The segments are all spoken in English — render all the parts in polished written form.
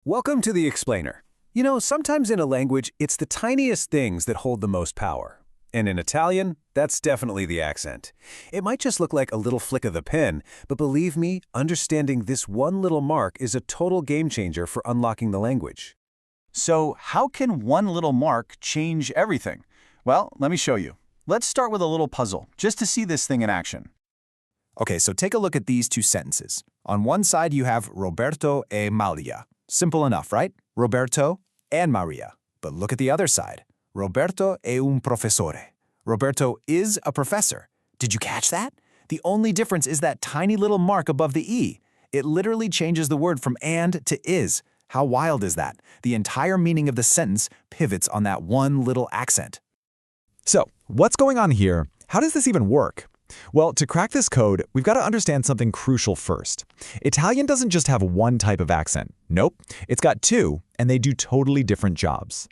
Welcome to the Explainer. You know, sometimes in a language, it's the tiniest things that hold the most power. And in Italian, that's definitely the accent. It might just look like a little flick of the pen, but believe me, understanding this one little mark is a total game changer for unlocking the language. So how can one little mark change everything? Well, let me show you. Let's start with a little puzzle, just to see this thing in action. Okay, so take a look at these two sentences. On one side, you have Roberto e Maria. Simple enough, right? Roberto and Maria. But look at the other side. Roberto è un professore. Roberto is a professor. Did you catch that? The only difference is that tiny little mark above the E. It literally changes the word from and to is. How wild is that? The entire meaning of the sentence pivots on that one little accent. So, what's going on here? How does this even work? Well, to crack this code, we've got to understand something crucial first. Italian doesn't just have one type of accent. Nope, it's got two, and they do totally different jobs.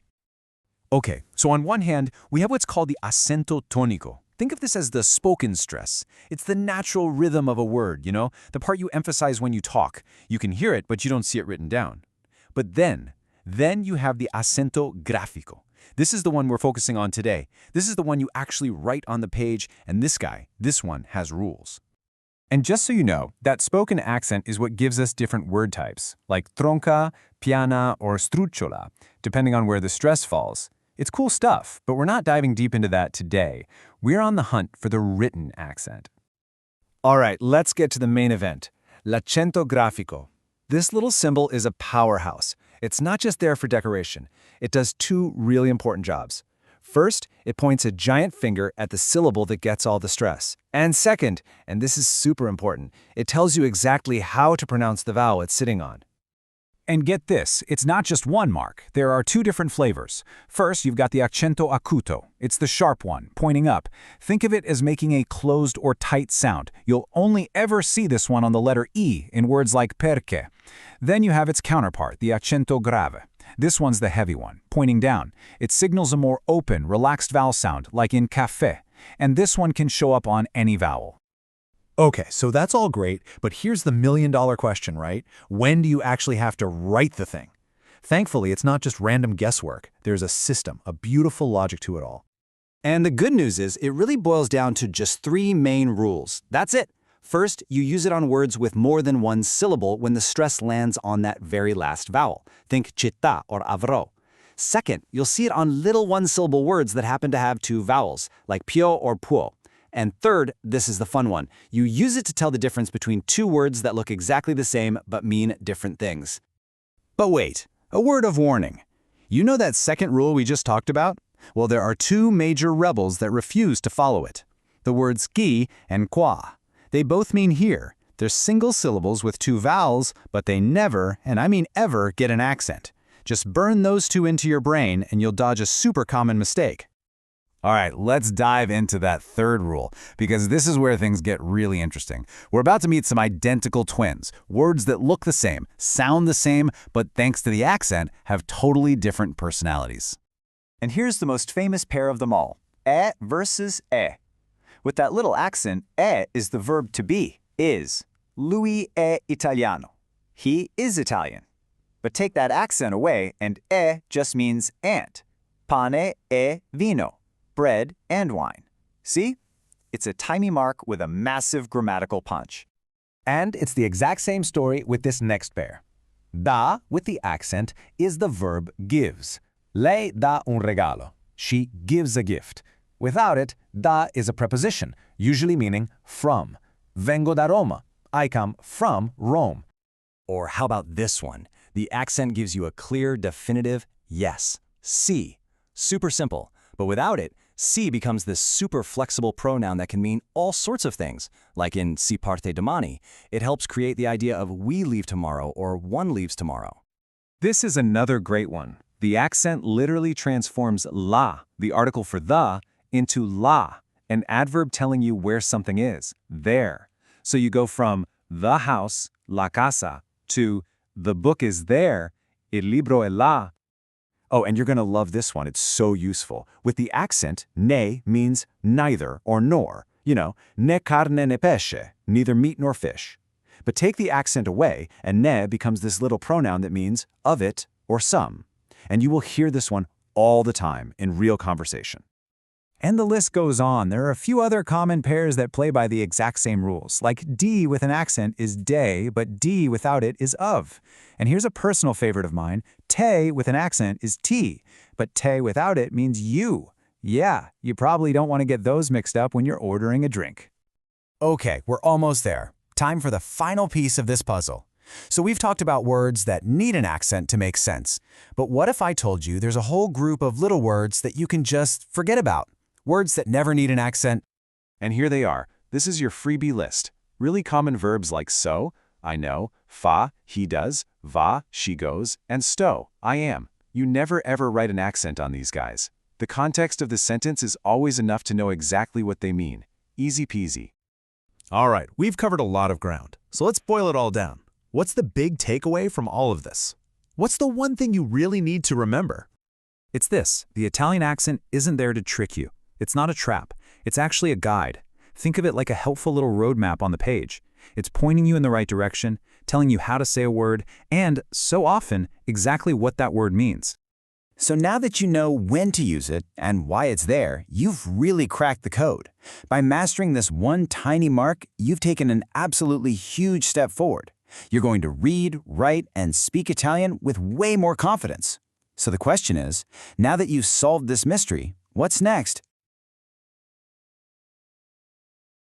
Okay, so on one hand, we have what's called the accento tonico. Think of this as the spoken stress. It's the natural rhythm of a word, the part you emphasize when you talk. You can hear it, but you don't see it written down. But then you have the accento grafico. This is the one we're focusing on today. This is the one you actually write on the page, and this one has rules. And just so you know, that spoken accent is what gives us different word types, like tronca, piana, or strucciola, depending on where the stress falls. It's cool stuff, but we're not diving deep into that today. We're on the hunt for the written accent. All right, let's get to the main event, l'accento grafico. This little symbol is a powerhouse. It's not just there for decoration. It does two really important jobs. First, it points a giant finger at the syllable that gets all the stress. And second, and this is super important, it tells you exactly how to pronounce the vowel it's sitting on. And get this, it's not just one mark. There are two different flavors. First, you've got the accento acuto. It's the sharp one, pointing up. Think of it as making a closed or tight sound. You'll only ever see this one on the letter E in words like perché. Then you have its counterpart, the accento grave. This one's the heavy one, pointing down. It signals a more open, relaxed vowel sound, like in café. And this one can show up on any vowel. Okay, so that's all great, but here's the million-dollar question, right? When do you actually have to write the thing? Thankfully, it's not just random guesswork. There's a system, a beautiful logic to it all. And the good news is it really boils down to just three main rules. That's it. First, you use it on words with more than one syllable when the stress lands on that very last vowel. Think città or avrò. Second, you'll see it on little one-syllable words that happen to have two vowels, like pio or può. And third, this is the fun one. You use it to tell the difference between two words that look exactly the same but mean different things. But wait, a word of warning. You know that second rule we just talked about? Well, there are two major rebels that refuse to follow it. The words qui and qua. They both mean here. They're single syllables with two vowels, but they never, and I mean ever, get an accent. Just burn those two into your brain and you'll dodge a super common mistake. All right, let's dive into that third rule, because this is where things get really interesting. We're about to meet some identical twins, words that look the same, sound the same, but thanks to the accent, have totally different personalities. And here's the most famous pair of them all, è versus è. With that little accent, è is the verb to be, is. Lui è italiano. He is Italian. But take that accent away, and è just means and. Pane e vino. Bread and wine. See? It's a tiny mark with a massive grammatical punch. And it's the exact same story with this next pair. Da, with the accent, is the verb gives. Lei dà un regalo. She gives a gift. Without it, da is a preposition, usually meaning from. Vengo da Roma. I come from Rome. Or how about this one? The accent gives you a clear, definitive yes. Si. Super simple. But without it, si becomes this super flexible pronoun that can mean all sorts of things. Like in si parte domani, it helps create the idea of we leave tomorrow or one leaves tomorrow. This is another great one. The accent literally transforms la, the article for the, into la, an adverb telling you where something is, there. So you go from the house, la casa, to the book is there, il libro è là. Oh, and you're going to love this one. It's so useful. With the accent, ne means neither or nor. You know, né carne né pesce, neither meat nor fish. But take the accent away, and ne becomes this little pronoun that means of it or some. And you will hear this one all the time in real conversation. And the list goes on. There are a few other common pairs that play by the exact same rules. Like D with an accent is de, but D without it is of. And here's a personal favorite of mine. Te with an accent is ti, but te without it means you. Yeah, you probably don't want to get those mixed up when you're ordering a drink. Okay, we're almost there. Time for the final piece of this puzzle. So we've talked about words that need an accent to make sense. But what if I told you there's a whole group of little words that you can just forget about? Words that never need an accent? And here they are. This is your freebie list. Really common verbs like so, I know, fa, he does, va, she goes, and sto, I am. You never ever write an accent on these guys. The context of the sentence is always enough to know exactly what they mean. Easy peasy. All right, we've covered a lot of ground, so let's boil it all down. What's the big takeaway from all of this? What's the one thing you really need to remember? It's this: the Italian accent isn't there to trick you. It's not a trap. It's actually a guide. Think of it like a helpful little roadmap on the page. It's pointing you in the right direction, telling you how to say a word, and, so often, exactly what that word means. So now that you know when to use it and why it's there, you've really cracked the code. By mastering this one tiny mark, you've taken an absolutely huge step forward. You're going to read, write, and speak Italian with way more confidence. So the question is, now that you've solved this mystery, what's next?